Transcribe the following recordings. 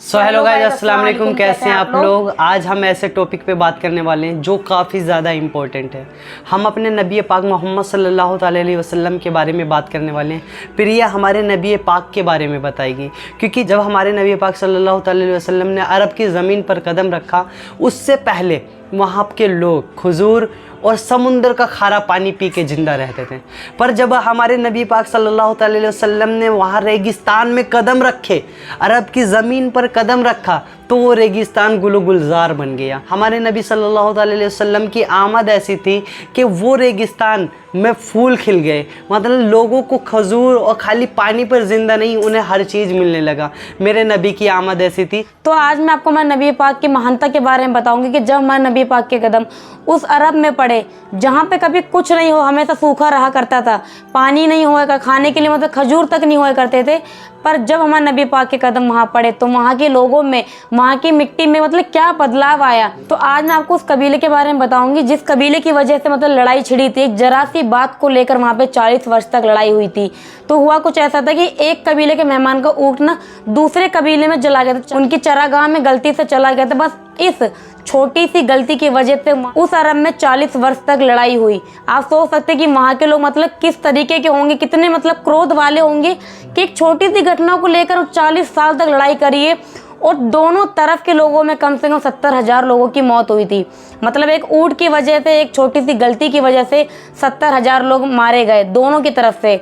Hello guys, अस्सलाम वालेकुम। कैसे हैं आप लोग। आज हम ऐसे टॉपिक पे बात करने वाले हैं जो काफ़ी ज़्यादा इम्पोर्टेंट है। हम अपने नबी पाक मोहम्मद सल्लल्लाहु अलैहि वसल्लम के बारे में बात करने वाले हैं। प्रिया हमारे नबी पाक के बारे में बताएगी, क्योंकि जब हमारे नबी पाक सल्लल्लाहु अलैहि वसल्लम ने अरब की ज़मीन पर कदम रखा, उससे पहले वहाँ के लोग खजूर और समुंदर का खारा पानी पी के ज़िंदा रहते थे। पर जब हमारे नबी पाक सल्लल्लाहु अलैहि वसल्लम ने वहाँ रेगिस्तान में कदम रखे, अरब की ज़मीन पर कदम रखा, तो वो रेगिस्तान गुलो गुलजार बन गया। हमारे नबी सल्लल्लाहु अलैहि वसल्लम की आमद ऐसी थी कि वो रेगिस्तान में फूल खिल गए। मतलब लोगों को खजूर और खाली पानी पर ज़िंदा नहीं, उन्हें हर चीज़ मिलने लगा। मेरे नबी की आमद ऐसी थी। तो आज मैं आपको हमारे नबी पाक की महानता के बारे में बताऊंगी कि जब हमारे नबी पाक के कदम उस अरब में पड़े जहाँ पे कभी कुछ नहीं हो, हमेशा सूखा रहा करता था, पानी नहीं हुआ, खाने के लिए मतलब खजूर तक नहीं हुआ करते थे। पर जब हमारे नबी पाक के कदम वहाँ पड़े तो वहाँ के लोगों में, वहाँ की मिट्टी में मतलब क्या बदलाव आया। तो आज मैं आपको उस कबीले के बारे में बताऊंगी जिस कबीले की वजह से मतलब लड़ाई छिड़ी थी। एक जरा सी बात को लेकर वहाँ पे 40 वर्ष तक लड़ाई हुई थी। तो हुआ कुछ ऐसा था कि एक कबीले के मेहमान का ऊँट ना दूसरे कबीले में चला गया था, उनकी चरागाह में गलती से चला गया था। बस इस छोटी सी गलती की वजह से उस अरब में 40 वर्ष तक लड़ाई हुई। आप सोच सकते हैं कि वहाँ के लोग मतलब किस तरीके के होंगे, कितने मतलब क्रोध वाले होंगे कि एक छोटी सी घटना को लेकर 40 साल तक लड़ाई करिए। और दोनों तरफ के लोगों में कम से कम 70,000 लोगों की मौत हुई थी। मतलब एक ऊँट की वजह से, एक छोटी सी गलती की वजह से 70,000 लोग मारे गए दोनों की तरफ से।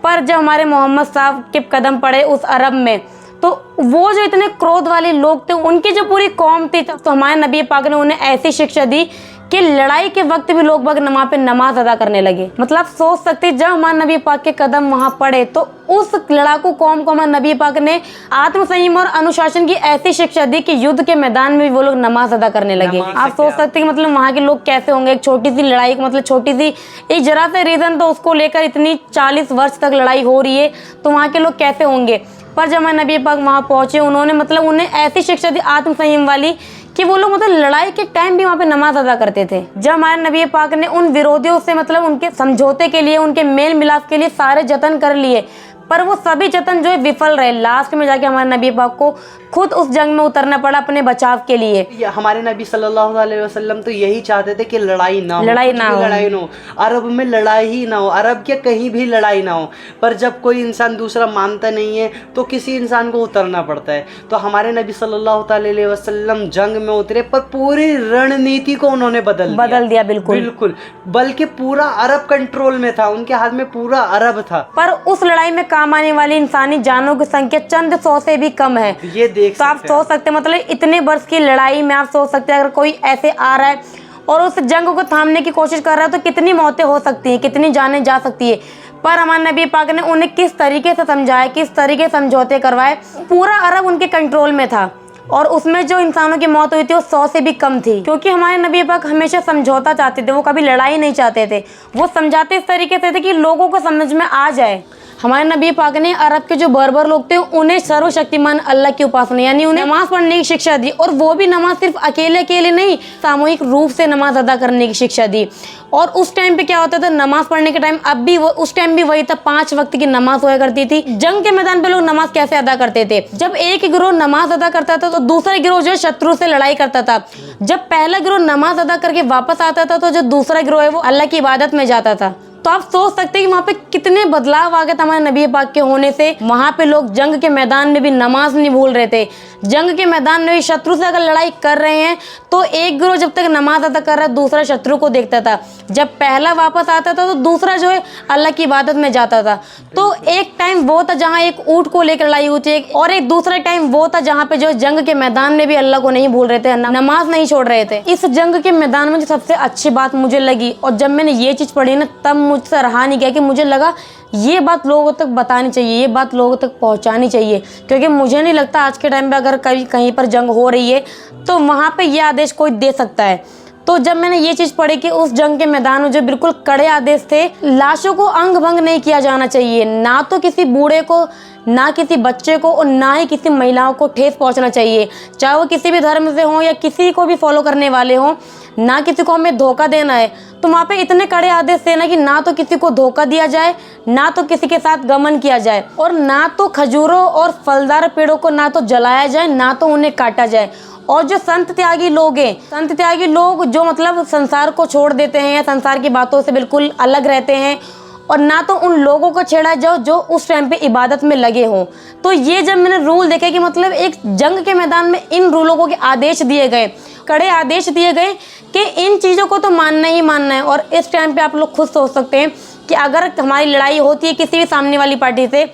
पर जब हमारे मोहम्मद साहब के कदम पड़े उस अरब में, तो वो जो इतने क्रोध वाले लोग थे, उनकी जो पूरी कौम थी, तो हमारे नबी पाक ने उन्हें ऐसी शिक्षा दी कि लड़ाई के वक्त भी लोग वहाँ पे नमाज अदा करने लगे। मतलब सोच सकते जब हमारे नबी पाक के कदम वहाँ पड़े तो उस लड़ाकू कौम को हमारे नबी पाक ने आत्मसंयम और अनुशासन की ऐसी शिक्षा दी कि युद्ध के मैदान में भी वो लोग नमाज अदा करने लगे। आप सोच सकते हैं कि मतलब वहाँ के लोग कैसे होंगे। एक छोटी सी लड़ाई, मतलब छोटी सी एक जरा सा रीजन, तो उसको लेकर इतनी 40 वर्ष तक लड़ाई हो रही है, तो वहाँ के लोग कैसे होंगे। पर जब हमारे नबी पाक वहाँ पहुँचे, उन्होंने मतलब उन्हें ऐसी शिक्षा दी आत्मसंयम वाली कि वो लोग मतलब लड़ाई के टाइम भी वहाँ पे नमाज अदा करते थे। जब हमारे नबी पाक ने उन विरोधियों से मतलब उनके समझौते के लिए, उनके मेल मिलाप के लिए सारे जतन कर लिए, पर वो सभी जतन जो है विफल रहे। लास्ट में जाके हमारे नबी पाक को खुद उस जंग में उतरना पड़ा अपने बचाव के लिए। हमारे नबी सल्लल्लाहु अलैहि वसल्लम तो यही चाहते थे कि लड़ाई ना हो, लड़ाई ना हो, अरब में लड़ाई ही ना हो, अरब के कहीं भी लड़ाई ना हो। पर जब कोई इंसान दूसरा मानता नहीं है तो किसी इंसान को उतरना पड़ता है। तो हमारे नबी सल्लल्लाहु अलैहि वसल्लम जंग में उतरे, पर पूरी रणनीति को उन्होंने बदल दिया। बिल्कुल, बल्कि पूरा अरब कंट्रोल में था, उनके हाथ में पूरा अरब था। पर उस लड़ाई में काम आने वाली इंसानी जानों की संख्या चंद 100 से भी कम है। ये देख तो आप सोच सकते हैं मतलब इतने वर्ष की लड़ाई में आप सोच सकते हैं अगर कोई ऐसे आ रहा है और उस जंग को थामने की कोशिश कर रहा है तो कितनी मौतें हो सकती हैं, कितनी जानें जा सकती है। पर हमारे नबी पाक ने उन्हें किस तरीके से समझाया, किस तरीके से समझौते करवाए। पूरा अरब उनके कंट्रोल में था और उसमें जो इंसानों की मौत हुई थी वो 100 से भी कम थी, क्योंकि हमारे नबी पाक हमेशा समझौता चाहते थे, वो कभी लड़ाई नहीं चाहते थे। वो समझाते इस तरीके से थे कि लोगों को समझ में आ जाए। हमारे नबी पाक ने अरब के जो बर्बर लोग थे उन्हें सर्वशक्तिमान अल्लाह की उपासना यानी उन्हें नमाज पढ़ने की शिक्षा दी। और वो भी नमाज सिर्फ अकेले नहीं, सामूहिक रूप से नमाज अदा करने की शिक्षा दी। और उस टाइम पे क्या होता था, नमाज पढ़ने के टाइम अब भी उस टाइम भी वही था, 5 वक्त की नमाज हुआ करती थी। जंग के मैदान पे लोग नमाज कैसे अदा करते थे, जब एक गिरोह नमाज अदा करता था तो दूसरा गिरोह जो शत्रु से लड़ाई करता था। जब पहला गिरोह नमाज अदा करके वापस आता था तो जो दूसरा गिरोह है वो अल्लाह की इबादत में जाता था। तो आप सोच सकते हैं कि वहाँ पे कितने बदलाव आ गए थे हमारे नबी पाक के होने से। वहाँ पे लोग जंग के मैदान में भी नमाज नहीं भूल रहे थे। जंग के मैदान में भी शत्रु से अगर लड़ाई कर रहे हैं तो एक गिरोह जब तक नमाज अदा कर रहा है दूसरा शत्रु को देखता था। जब पहला वापस आता था तो दूसरा जो है अल्लाह की इबादत में जाता था। तो एक टाइम वो था जहाँ एक ऊँट को लेकर लड़ाई हुई थी, और एक दूसरा टाइम वो था जहाँ पे जो जंग के मैदान में भी अल्लाह को नहीं भूल रहे थे, नमाज नहीं छोड़ रहे थे। इस जंग के मैदान में जो सबसे अच्छी बात मुझे लगी, और जब मैंने ये चीज़ पढ़ी ना तब मुझसे रहा नहीं गया कि मुझे लगा ये बात लोगों तक बतानी चाहिए, ये बात लोगों तक पहुंचानी चाहिए। क्योंकि मुझे नहीं लगता आज के टाइम पे अगर कहीं पर जंग हो रही है तो वहाँ पे ये आदेश कोई दे सकता है। तो जब मैंने ये चीज़ पढ़ी कि उस जंग के मैदान में जो बिल्कुल कड़े आदेश थे, लाशों को अंग भंग नहीं किया जाना चाहिए, ना तो किसी बूढ़े को ना किसी बच्चे को और ना ही किसी महिलाओं को ठेस पहुंचना चाहिए, चाहे वो किसी भी धर्म से हो या किसी को भी फॉलो करने वाले हों। ना किसी को हमें धोखा देना है, तो वहाँ पे इतने कड़े आदेश देना कि ना तो किसी को धोखा दिया जाए, ना तो किसी के साथ गमन किया जाए, और ना तो खजूरों और फलदार पेड़ों को ना तो जलाया जाए, ना तो उन्हें काटा जाए। और जो संत त्यागी लोग हैं, संत त्यागी लोग जो मतलब संसार को छोड़ देते हैं या संसार की बातों से बिल्कुल अलग रहते हैं, और ना तो उन लोगों को छेड़ा जाओ जो उस टाइम पे इबादत में लगे हों। तो ये जब मैंने रूल देखे कि मतलब एक जंग के मैदान में इन रूलों के आदेश दिए गए, कड़े आदेश दिए गए कि इन चीज़ों को तो मानना ही मानना है। और इस टाइम पे आप लोग खुद सोच सकते हैं कि अगर हमारी लड़ाई होती है किसी भी सामने वाली पार्टी से,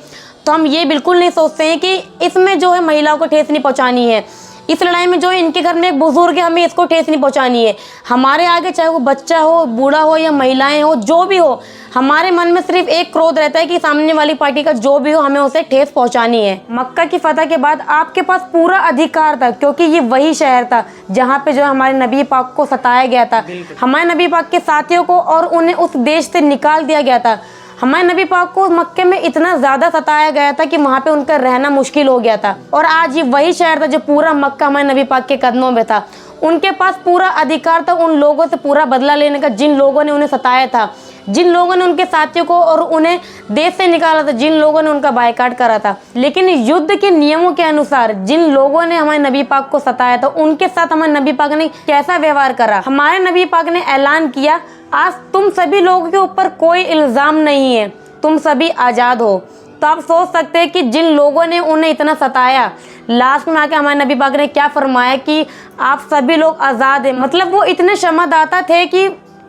तो हम ये बिल्कुल नहीं सोचते हैं कि इसमें जो है महिलाओं को ठेस नहीं पहुँचानी है, इस लड़ाई में जो है इनके घर में एक बुजुर्ग है हमें इसको ठेस नहीं पहुंचानी है। हमारे आगे चाहे वो बच्चा हो, बूढ़ा हो या महिलाएं हो, जो भी हो, हमारे मन में सिर्फ एक क्रोध रहता है कि सामने वाली पार्टी का जो भी हो हमें उसे ठेस पहुंचानी है। मक्का की फतह के बाद आपके पास पूरा अधिकार था, क्योंकि ये वही शहर था जहाँ पे जो है हमारे नबी पाक को सताया गया था, हमारे नबी पाक के साथियों को, और उन्हें उस देश से निकाल दिया गया था। हमारे नबी पाक को मक्के में इतना ज़्यादा सताया गया था कि वहाँ पे उनका रहना मुश्किल हो गया था। और आज ये वही शहर था जो पूरा मक्का हमारे नबी पाक के कदमों में था। उनके पास पूरा अधिकार था उन लोगों से पूरा बदला लेने का जिन लोगों ने उन्हें सताया था, जिन लोगों ने उनके साथियों को और उन्हें देश से निकाला था, जिन लोगों ने उनका बायकाट करा था। लेकिन युद्ध के नियमों के अनुसार जिन लोगों ने हमारे नबी पाक को सताया था, उनके साथ हमारे नबी पाक ने कैसा व्यवहार करा। हमारे नबी पाक ने ऐलान किया, आज तुम सभी लोगों के ऊपर कोई इल्ज़ाम नहीं है, तुम सभी आज़ाद हो। तो आप सोच सकते हैं कि जिन लोगों ने उन्हें इतना सताया, लास्ट में आके हमारे नबी पाक ने क्या फरमाया कि आप सभी लोग आज़ाद हैं। मतलब वो इतने क्षमादाता थे कि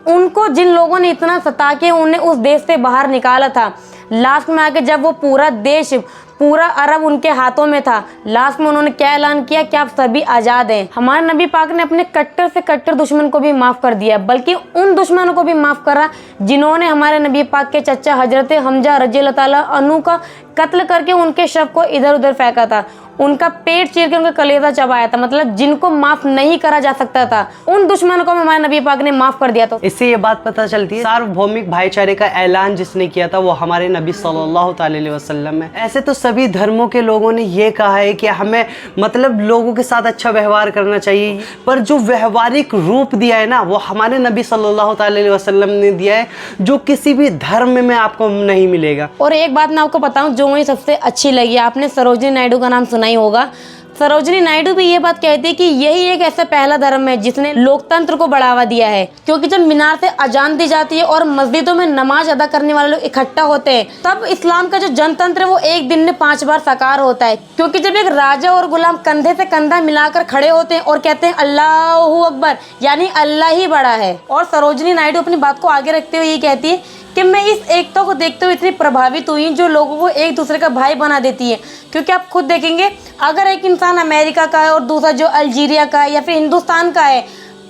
उनको जिन लोगों ने इतना सता के उन्हें उस देश से बाहर निकाला था, लास्ट में आके जब वो पूरा देश, पूरा अरब उनके हाथों में था, लास्ट में उन्होंने क्या ऐलान किया कि आप सभी आज़ाद हैं। हमारे नबी पाक ने अपने कट्टर से कट्टर दुश्मन को भी माफ़ कर दिया, बल्कि उन दुश्मनों को भी माफ़ करा जिन्होंने हमारे नबी पाक के चचा हजरत हमजा रज़ियल्लाहु ताला अन्हु का कत्ल करके उनके शव को इधर उधर फेंका था, उनका पेट चीर के उनका कलेजा चबाया था। मतलब जिनको माफ़ नहीं करा जा सकता था, उन दुश्मनों को हमारे नबी पाक ने माफ़ कर दिया। तो इससे ये बात पता चलती है सार्वभौमिक भाईचारे का ऐलान जिसने किया था वो हमारे नबी सल्लल्लाहु अलैहि वसल्लम है। ऐसे तो सभी धर्मों के लोगों ने ये कहा है कि हमें मतलब लोगों के साथ अच्छा व्यवहार करना चाहिए, पर जो व्यवहारिक रूप दिया है ना वो हमारे नबी सल्लल्लाहु अलैहि वसल्लम ने दिया है, जो किसी भी धर्म में आपको नहीं मिलेगा। और एक बात मैं आपको बताऊं जो मुझे सबसे अच्छी लगी, आपने सरोजिनी नायडू का नाम सुना ही होगा। सरोजिनी नायडू भी ये बात कहती है कि यही एक ऐसा पहला धर्म है जिसने लोकतंत्र को बढ़ावा दिया है, क्योंकि जब मीनार से अजान दी जाती है और मस्जिदों में नमाज अदा करने वाले लोग इकट्ठा होते हैं, तब इस्लाम का जो जनतंत्र है वो एक दिन में 5 बार साकार होता है। क्योंकि जब एक राजा और गुलाम कंधे से कंधा मिलाकर खड़े होते हैं और कहते हैं अल्लाहू अकबर, यानी अल्लाह ही बड़ा है। और सरोजिनी नायडू अपनी बात को आगे रखते हुए ये कहती है कि मैं इस एकता को देखते हुए इतनी प्रभावित हुई जो लोगों को एक दूसरे का भाई बना देती है। क्योंकि आप खुद देखेंगे, अगर एक इंसान अमेरिका का है और दूसरा जो अल्जीरिया का है या फिर हिंदुस्तान का है,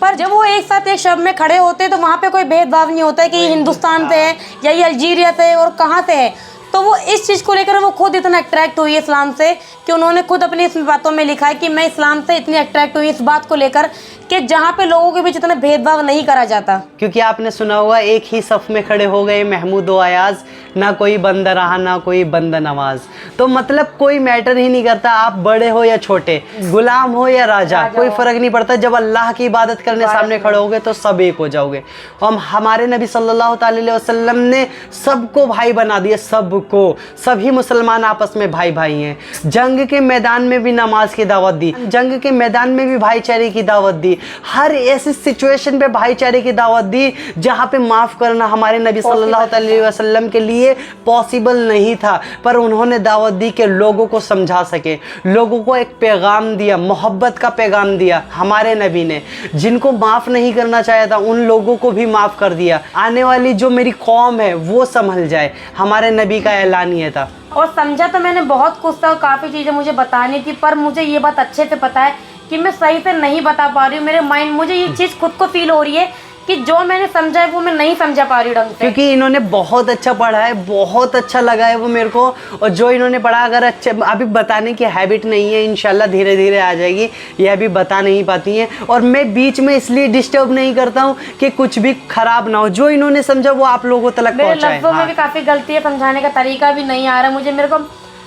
पर जब वो एक साथ एक शव में खड़े होते हैं तो वहाँ पे कोई भेदभाव नहीं होता है कि ये हिंदुस्तान से है या ये अल्जीरिया से है और कहाँ से है। तो वो इस चीज़ को लेकर वो खुद इतना अट्रैक्ट हुई है इस्लाम से कि उन्होंने खुद अपनी इस बातों में लिखा है कि मैं इस्लाम से इतनी अट्रैक्ट हुई इस बात को लेकर कि जहाँ पे लोगों के बीच इतना भेदभाव नहीं करा जाता। क्योंकि आपने सुना होगा एक ही सफ़ में खड़े हो गए महमूद व अयाज, ना कोई बंदा रहा ना कोई बंदा नवाज। तो मतलब कोई मैटर ही नहीं करता, आप बड़े हो या छोटे, गुलाम हो या राजा, कोई फ़र्क नहीं पड़ता। जब अल्लाह की इबादत करने सामने खड़े होगे तो सब एक हो जाओगे। और हमारे नबी सल्लल्लाहु अलैहि वसल्लम ने सबको भाई बना दिया, सबको, सभी मुसलमान आपस में भाई भाई हैं। जंग के मैदान में भी नमाज की दावत दी, जंग के मैदान में भी भाईचारे की दावत दी, हर ऐसी सिचुएशन पे भाईचारे की दावत दी जहाँ पे माफ़ करना हमारे नबी सल्लल्लाहु अलैहि वसल्लम के लिए पॉसिबल नहीं था। पर उन्होंने दावत दी कि लोगों को समझा सके, लोगों को एक पैगाम दिया, मोहब्बत का पैगाम दिया हमारे नबी ने। जिनको माफ़ नहीं करना चाहा था उन लोगों को भी माफ़ कर दिया। आने वाली जो मेरी कौम है वो संभल जाए, हमारे नबी का ऐलान ये था। और समझा तो मैंने बहुत कुछ था, काफ़ी चीज़ें मुझे बतानी थी, पर मुझे ये बात अच्छे से पता है कि मैं सही से नहीं बता पा रही हूँ। मेरे माइंड मुझे ये चीज़ खुद को फील हो रही है कि जो मैंने समझा है वो मैं नहीं समझा पा रही हूँ ढंग से। क्योंकि इन्होंने बहुत अच्छा पढ़ा है, बहुत अच्छा लगा है वो मेरे को। और जो इन्होंने पढ़ा अगर अच्छे, अभी बताने की हैबिट नहीं है, इंशाल्लाह धीरे धीरे आ जाएगी, ये अभी बता नहीं पाती हैं। और मैं बीच में इसलिए डिस्टर्ब नहीं करता हूँ कि कुछ भी खराब ना हो। जो इन्होंने समझा वो आप लोगों तक पहुँचाए। लफ्ज़ों में भी काफ़ी गलती है, समझाने का तरीका भी नहीं आ रहा मुझे। मेरे को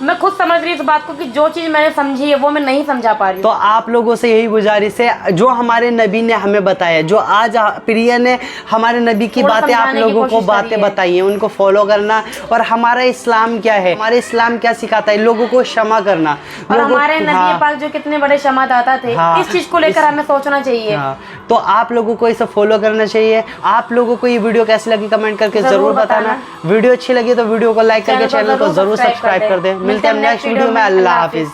मैं खुद समझ रही हूँ इस बात को कि जो चीज़ मैंने समझी है वो मैं नहीं समझा पा रही हूँ। तो आप लोगों से यही गुजारिश है, जो हमारे नबी ने हमें बताया, जो आज प्रिया ने हमारे नबी की थोड़ा बातें आप समझाने की लोगों को कोशिश बातें करी है। बताई हैं, उनको फॉलो करना। और हमारा इस्लाम क्या है, हमारे इस्लाम क्या सिखाता है, लोगों को क्षमा करना। और लोगों हमारे को- नबी हाँ, पाक जो कितने बड़े क्षमादाता थे, हाँ, इस चीज़ को लेकर हमें सोचना चाहिए। हाँ, तो आप लोगों को इसे फॉलो करना चाहिए। आप लोगों को ये वीडियो कैसी लगी कमेंट करके जरूर जरूर बताना। वीडियो अच्छी लगी तो वीडियो को लाइक करके चैनल को जरूर सब्सक्राइब कर दें। मिलते हैं नेक्स्ट वीडियो में। अल्लाह हाफिज।